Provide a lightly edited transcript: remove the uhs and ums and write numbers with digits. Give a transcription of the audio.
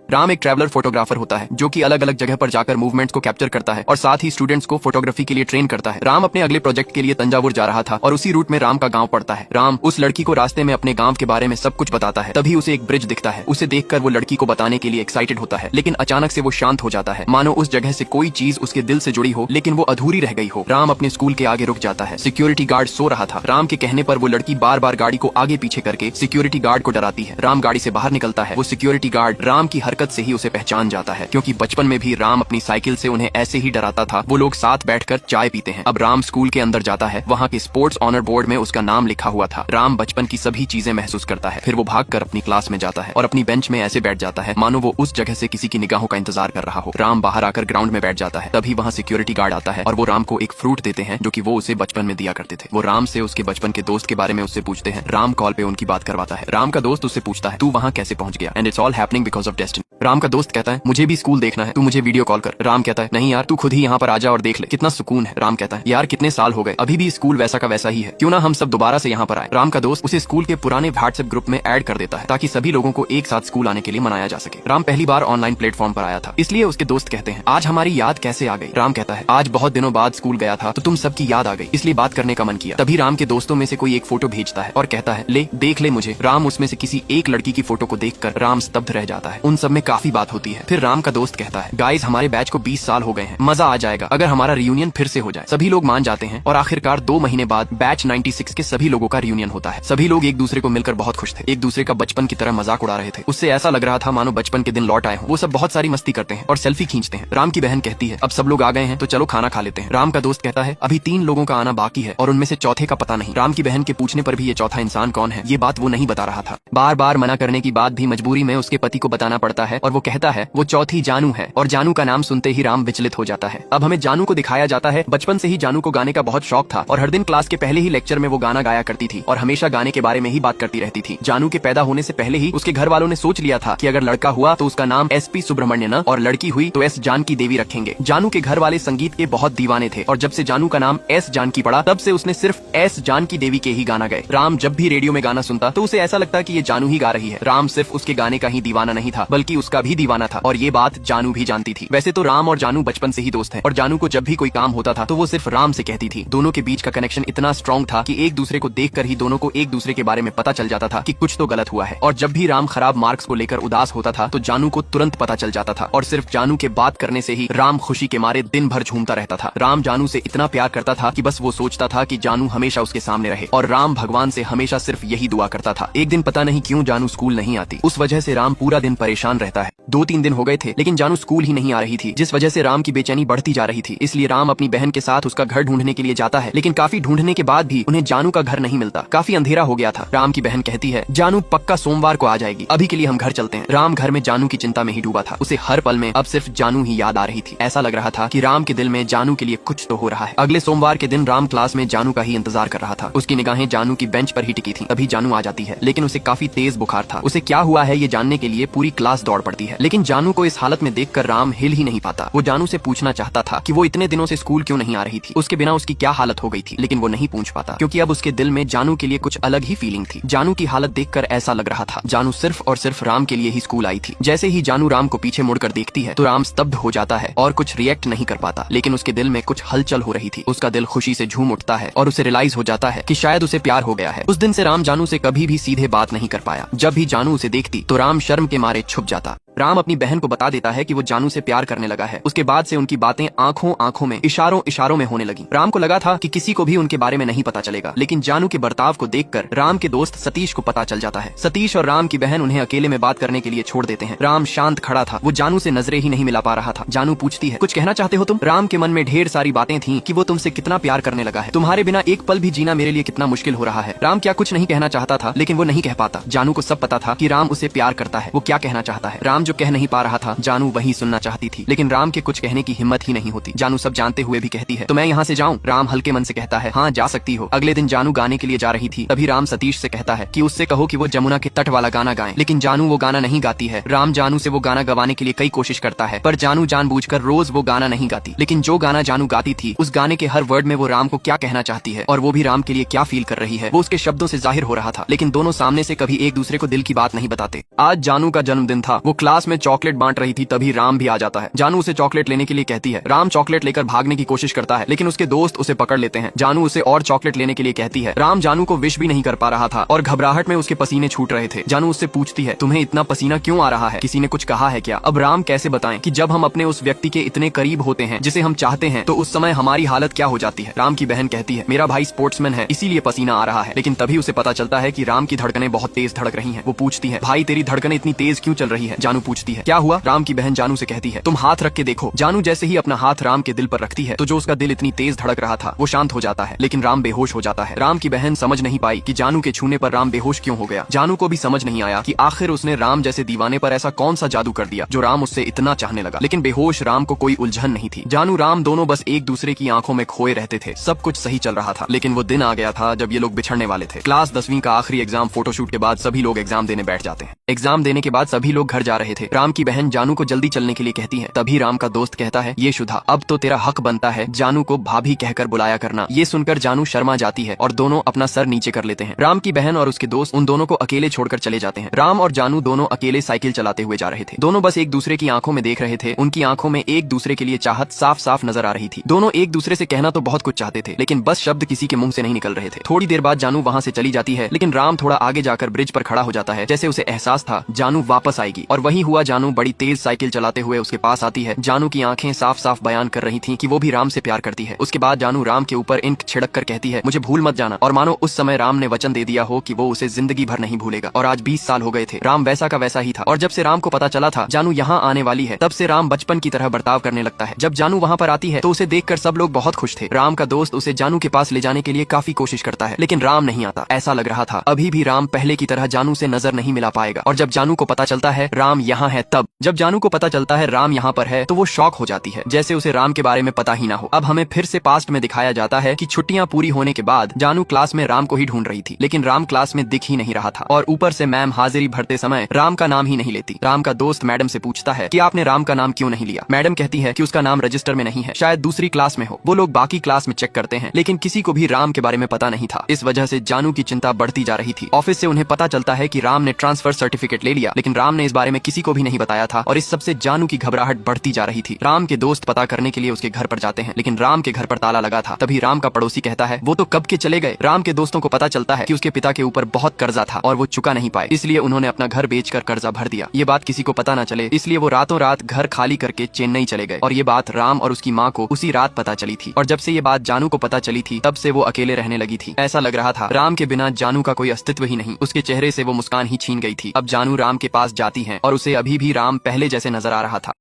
राम एक traveller photographer होता है जो कि अलग अलग जगह पर जाकर मूवमेंट्स को कैप्चर करता है और साथ ही स्टूडेंट्स को फोटोग्राफी के लिए ट्रेन करता है। राम अपने अगले प्रोजेक्ट के लिए तंजावुर जा रहा था और उसी रूट में राम का गांव पड़ता है। राम उस लड़की को रास्ते में अपने गांव के बारे में सब कुछ बताता है। तभी उसे एक ब्रिज दिखता है। उसे देखकर वो लड़की को बताने के लिए एक्साइटेड होता है, लेकिन अचानक से वो शांत हो जाता है, मानो उस जगह से कोई चीज उसके दिल से जुड़ी हो लेकिन वो अधूरी रह गई हो। राम अपने स्कूल के आगे रुक जाता है। सिक्योरिटी गार्ड सो रहा था। राम के कहने पर वो लड़की बार बार गाड़ी को आगे पीछे करके सिक्योरिटी गार्ड को डराती है। राम गाड़ी से बाहर निकलता है। वो सिक्योरिटी गार्ड राम की हरकत से ही उसे पहचान जाता है, क्योंकि बचपन में भी राम अपनी साइकिल से उन्हें ऐसे ही डराता था। वो लोग साथ बैठकर चाय पीते हैं। अब राम स्कूल के अंदर जाता है। वहाँ के स्पोर्ट्स ऑनर बोर्ड में उसका नाम लिखा हुआ था। राम बचपन की सभी चीजें महसूस करता है। फिर वो भागकर अपनी क्लास में जाता है और अपनी बेंच में ऐसे बैठ जाता है मानो वो उस जगह से किसी की निगाहों का इंतजार कर रहा हो। राम बाहर आकर ग्राउंड में बैठ जाता है। तभी वहाँ सिक्योरिटी गार्ड आता है और वो राम को एक फ्रूट देते हैं जो कि वो उसे बचपन में दिया करते थे। वो राम से उसके बचपन के दोस्त के बारे में उससे पूछते हैं। राम कॉल पे उनकी बात करवाता है। राम का दोस्त उससे पूछता है, तू वहाँ कैसे पहुंच गया? And it's all happening because of destiny. Ram का दोस्त कहता है, मुझे भी स्कूल देखना है, तू मुझे वीडियो कॉल कर। राम कहता है, नहीं यार, तू खुद ही यहाँ पर आजा और देख ले, कितना सुकून है। राम कहता है, यार कितने साल हो गए, अभी भी स्कूल वैसा का वैसा ही है, क्यों ना हम सब दोबारा से यहाँ पर आए। राम का दोस्त उसे स्कूल के पुराने व्हाट्सएप ग्रुप में ऐड कर देता है ताकि सभी लोगों को एक साथ स्कूल आने के लिए मनाया जा सके। राम पहली बार ऑनलाइन प्लेटफॉर्म पर आया था, इसलिए उसके दोस्त कहते हैं, आज हमारी याद कैसे आ गई? राम कहता है, आज बहुत दिनों बाद स्कूल गया था तो तुम सबकी याद आ गई, इसलिए बात करने का मन किया। तभी राम के दोस्तों में से कोई एक फोटो भेजता है और कहता है, ले देख ले मुझे। राम उसमें से किसी एक लड़की की फोटो को देखकर राम स्तब्ध रह जाता है। उन सब में काफी बात होती है। फिर राम का दोस्त कहता है, गाइस हमारे बैच को 20 साल हो गए हैं, मजा आ जाएगा अगर हमारा रियूनियन फिर से हो जाए। सभी लोग मान जाते हैं और आखिरकार 2 महीने बाद बैच 96 के सभी लोगों का रियूनियन होता है। सभी लोग एक दूसरे को मिलकर बहुत खुश थे, एक दूसरे का बचपन की तरह मजाक उड़ा रहे थे। उससे ऐसा लग रहा था मानो बचपन के दिन लौट आए हों। वो सब बहुत सारी मस्ती करते हैं और सेल्फी खींचते हैं। राम की बहन कहती है, अब सब लोग आ गए हैं तो चलो खाना खा लेते हैं। राम का दोस्त कहता है, अभी 3 लोगों का आना बाकी है और उनमें से चौथे का पता नहीं। राम की बहन के पूछने पर भी ये चौथा इंसान कौन है ये बात वो नहीं बता रहा था। बार बार मना करने की बात भी मजबूरी में उसके पति को बताना पड़ता है और वो कहता है वो चौथी जानू है। और जानू का नाम सुनते ही राम विचलित हो जाता है। अब हमें जानू को दिखाया जाता है। बचपन से ही जानू को गाने का बहुत शौक था और हर दिन क्लास के पहले ही लेक्चर में वो गाना गाया करती थी और हमेशा गाने के बारे में ही बात करती रहती थी। जानू के पैदा होने से पहले ही उसके घर वालों ने सोच लिया था कि अगर लड़का हुआ तो उसका नाम SP सुब्रमण्यन और लड़की हुई तो S जानकी देवी रखेंगे। जानू के घर वाले संगीत के बहुत दीवाने थे और जब से जानू का नाम S जानकी पड़ा तब से उसने सिर्फ S जानकी देवी के ही गाना गाए। राम जब भी रेडियो में गाना सुनता तो उसे ऐसा लगता कि ये जानू ही गा रही है। राम सिर्फ उसके गाने का ही दीवाना नहीं था बल्कि उसका भी दीवाना था और ये बात जानू भी जानती थी। वैसे तो राम और जानू बचपन से ही दोस्त है और जानू को जब भी कोई काम होता था तो वो सिर्फ राम से कहती थी। दोनों के बीच का कनेक्शन इतना स्ट्रॉन्ग था कि एक दूसरे को देखकर ही दोनों को एक दूसरे के बारे में पता चल जाता था कि कुछ तो गलत हुआ है। और जब भी राम खराब मार्क्स को लेकर उदास होता था तो जानू को तुरंत पता चल जाता था और सिर्फ जानू के बात करने से ही राम खुशी के मारे दिन भर झूमता रहता था। राम जानू से इतना प्यार करता था कि बस वो सोचता था कि जानू हमेशा उसके सामने रहे और राम भगवान से हमेशा सिर्फ यही दुआ करता था। एक दिन पता नहीं क्यों जानू स्कूल नहीं आती। उस वजह से राम पूरा दिन परेशान रहता है। 2-3 दिन हो गए थे लेकिन जानू स्कूल ही नहीं आ रही थी, जिस वजह से राम की बेचैनी बढ़ती जा रही थी। इसलिए राम अपनी बहन के साथ उसका घर ढूंढने के लिए जाता है, लेकिन काफी ढूंढने के बाद भी उन्हें जानू का घर नहीं मिलता। काफी अंधेरा हो गया था। राम की बहन कहती है, जानू पक्का सोमवार को आ जाएगी, अभी के लिए हम घर चलते हैं। राम घर में जानू की चिंता में ही डूबा था। उसे हर पल में अब सिर्फ जानू ही याद आ रही थी। ऐसा लग रहा था कि राम के दिल में जानू के लिए कुछ तो हो रहा है। अगले सोमवार के दिन राम क्लास में जानू का ही इंतजार कर रहा था। उसकी निगाहें जानू की बेंच पर ही टिकी थी। तभी जानू आ जाती है, लेकिन उसे काफी तेज बुखार था। उसे क्या हुआ है ये जानने के लिए पूरी क्लास दौड़ पड़ती है, लेकिन जानू को इस हालत में देखकर राम हिल ही नहीं पाता। वो जानू से पूछना चाहता था कि वो इतने दिनों से स्कूल क्यों नहीं आ रही थी, उसके बिना उसकी क्या हालत हो गई थी, लेकिन वो नहीं पूछ पाता क्योंकि अब उसके दिल में जानू के लिए कुछ अलग ही फीलिंग थी। जानू की हालत देखकर ऐसा लग रहा था जानू सिर्फ और सिर्फ राम के लिए ही स्कूल आई थी। जैसे ही जानू राम को पीछे मुड़कर देखती है तो राम स्तब्ध हो जाता है और कुछ रिएक्ट नहीं कर पाता, लेकिन उसके दिल में कुछ हलचल हो रही थी। उसका दिल खुशी से झूम उठता है और उसे रियलाइज हो जाता है कि शायद उसे प्यार हो गया है। उस दिन से राम जानू से कभी भी सीधे बात नहीं कर पाया। जब भी जानू उसे देखती तो राम शर्म के मारे छुप जाता। राम अपनी बहन को बता देता है कि वो जानू से प्यार करने लगा है। उसके बाद से उनकी बातें आंखों आंखों में, इशारों इशारों में होने लगी। राम को लगा था कि किसी को भी उनके बारे में नहीं पता चलेगा, लेकिन जानू के बर्ताव को देखकर राम के दोस्त सतीश को पता चल जाता है। सतीश और राम की बहन उन्हें अकेले में बात करने के लिए छोड़ देते हैं। राम शांत खड़ा था, वो जानू से नजरें ही नहीं मिला पा रहा था। जानू पूछती है, कुछ कहना चाहते हो तुम? राम के मन में ढेर सारी बातें थी कि वो तुमसे कितना प्यार करने लगा है, तुम्हारे बिना एक पल भी जीना मेरे लिए कितना मुश्किल हो रहा है। राम क्या कुछ नहीं कहना चाहता था, लेकिन वो नहीं कह पाता। जानू को सब पता था कि राम उसे प्यार करता है, वो क्या कहना चाहता है। राम जो कह नहीं पा रहा था जानू वही सुनना चाहती थी, लेकिन राम के कुछ कहने की हिम्मत ही नहीं होती। जानू सब जानते हुए भी कहती है, तो मैं यहाँ से जाऊँ? राम हल्के मन से कहता है, हाँ जा सकती हो। अगले दिन जानू गाने के लिए जा रही थी। तभी राम सतीश से कहता है कि उससे कहो कि वो जमुना के तट वाला गाना गाएं, लेकिन जानू वो गाना नहीं गाती है। राम जानू से वो गाना गवाने के लिए कई कोशिश करता है, पर जानू जानबूझकर रोज वो गाना नहीं गाती। लेकिन जो गाना जानू गाती थी उस गाने के हर वर्ड में वो राम को क्या कहना चाहती है और वो भी राम के लिए क्या फील कर रही है वो उसके शब्दों से जाहिर हो रहा था। लेकिन दोनों सामने से कभी एक दूसरे को दिल की बात नहीं बताते। आज जानू का जन्मदिन था। वो क्लास में चॉकलेट बांट रही थी तभी राम भी आ जाता है। जानू उसे चॉकलेट लेने के लिए कहती है। राम चॉकलेट लेकर भागने की कोशिश करता है लेकिन उसके दोस्त उसे पकड़ लेते हैं। जानू उसे और चॉकलेट लेने के लिए कहती है। राम जानू को विश भी नहीं कर पा रहा था और घबराहट में उसके पसीने छूट रहे थे। जानू उससे पूछती है, तुम्हें इतना पसीना क्यों आ रहा है? किसी ने कुछ कहा है क्या? अब राम कैसे बताएं कि जब हम अपने उस व्यक्ति के इतने करीब होते हैं जिसे हम चाहते हैं तो उस समय हमारी हालत क्या हो जाती है। राम की बहन कहती है, मेरा भाई स्पोर्ट्समैन है इसीलिए पसीना आ रहा है। लेकिन तभी उसे पता चलता है कि राम की धड़कनें बहुत तेज धड़क रही हैं। वो पूछती है, भाई तेरी धड़कनें इतनी तेज क्यों चल रही है? जानू पूछती है, क्या हुआ? राम की बहन जानू से कहती है, तुम हाथ रख के देखो। जानू जैसे ही अपना हाथ राम के दिल पर रखती है तो जो उसका दिल इतनी तेज धड़क रहा था वो शांत हो जाता है, लेकिन राम बेहोश हो जाता है। राम की बहन समझ नहीं पाई कि जानू के छूने पर राम बेहोश क्यों हो गया। जानू को भी समझ नहीं आया कि आखिर उसने राम जैसे दीवाने पर ऐसा कौन सा जादू कर दिया जो राम उससे इतना चाहने लगा। लेकिन बेहोश राम को कोई उलझन नहीं थी। जानू राम दोनों बस एक दूसरे की आंखों में खोए रहते थे। सब कुछ सही चल रहा था लेकिन वो दिन आ गया था जब ये लोग बिछड़ने वाले थे। क्लास 10वीं का आखिरी एग्जाम फोटोशूट के बाद सभी लोग एग्जाम देने बैठ जाते हैं। एग्जाम देने के बाद सभी लोग घर जा रहे थे। राम की बहन जानू को जल्दी चलने के लिए कहती है। तभी राम का दोस्त कहता है, ये शुदा अब तो तेरा हक बनता है जानू को भाभी कहकर बुलाया करना। ये सुनकर जानू शर्मा जाती है और दोनों अपना सर नीचे कर लेते हैं। राम की बहन और उसके दोस्त उन दोनों को अकेले छोड़कर चले जाते हैं। राम और जानू दोनों अकेले साइकिल चलाते हुए जा रहे थे। दोनों बस एक दूसरे की आंखों में देख रहे थे। उनकी आंखों में एक दूसरे के लिए चाहत साफ साफ नजर आ रही थी। दोनों एक दूसरे से कहना तो बहुत कुछ चाहते थे लेकिन बस शब्द किसी के मुंह से नहीं निकल रहे थे। थोड़ी देर बाद जानू वहाँ से चली जाती है लेकिन राम थोड़ा आगे जाकर ब्रिज पर खड़ा हो जाता है, जैसे उसे एहसास था जानू वापस आएगी। और वही हुआ। जानू बड़ी तेज साइकिल चलाते हुए उसके पास आती है। जानू की आंखें साफ साफ बयान कर रही थी कि वो भी राम से प्यार करती है। उसके बाद जानू राम के ऊपर इंक छिड़क कर कहती है, मुझे भूल मत जाना। और मानो उस समय राम ने वचन दे दिया हो कि वो उसे जिंदगी भर नहीं भूलेगा। और आज 20 साल हो गए थे। राम वैसा का वैसा ही था। और जब से राम को पता चला था जानू यहाँ आने वाली है तब से राम बचपन की तरह बर्ताव करने लगता है। जब जानू वहाँ पर आती है तो उसे देखकर सब लोग बहुत खुश थे। राम का दोस्त उसे जानू के पास ले जाने के लिए काफी कोशिश करता है लेकिन राम नहीं आता। ऐसा लग रहा था अभी भी राम पहले की तरह जानू से नजर नहीं मिला पाएगा। और जब जानू को पता चलता है राम यहाँ है जब जानू को पता चलता है राम यहाँ पर है तो वो शॉक हो जाती है, जैसे उसे राम के बारे में पता ही ना हो। अब हमें फिर से पास्ट में दिखाया जाता है कि छुट्टियां पूरी होने के बाद जानू क्लास में राम को ही ढूंढ रही थी लेकिन राम क्लास में दिख ही नहीं रहा था। और ऊपर से मैम हाजिरी भरते समय राम का नाम ही नहीं लेती। राम का दोस्त मैडम से पूछता है कि आपने राम का नाम क्यों नहीं लिया? मैडम कहती है कि उसका नाम रजिस्टर में नहीं है, शायद दूसरी क्लास में हो। वो लोग बाकी क्लास में चेक करते हैं लेकिन किसी को भी राम के बारे में पता नहीं था। इस वजह से जानू की चिंता बढ़ती जा रही थी। ऑफिस से उन्हें पता चलता है कि राम ने ट्रांसफर सर्टिफिकेट ले लिया लेकिन राम ने इस बारे में किसी को भी नहीं बताया था और इस सबसे जानू की घबराहट बढ़ती जा रही थी। राम के दोस्त पता करने के लिए उसके घर पर जाते हैं लेकिन राम के घर पर ताला लगा था। तभी राम का पड़ोसी कहता है, वो तो कब के चले गए। राम के दोस्तों को पता चलता है कि उसके पिता के ऊपर बहुत कर्जा था और वो चुका नहीं पाए, इसलिए उन्होंने अपना घर बेचकर कर्जा भर दिया। ये बात किसी को पता न चले इसलिए वो रातों रात घर खाली करके चेन्नई चले गए। और ये बात राम और उसकी माँ को उसी रात पता चली थी। और जब से ये बात जानू को पता चली थी तब से वो अकेले रहने लगी थी। ऐसा लग रहा था राम के बिना जानू का कोई अस्तित्व ही नहीं। उसके चेहरे से वो मुस्कान ही छीन गई थी। अब जानू राम के पास जाती है और उसे अभी भी राम पहले जैसे नजर आ रहा था।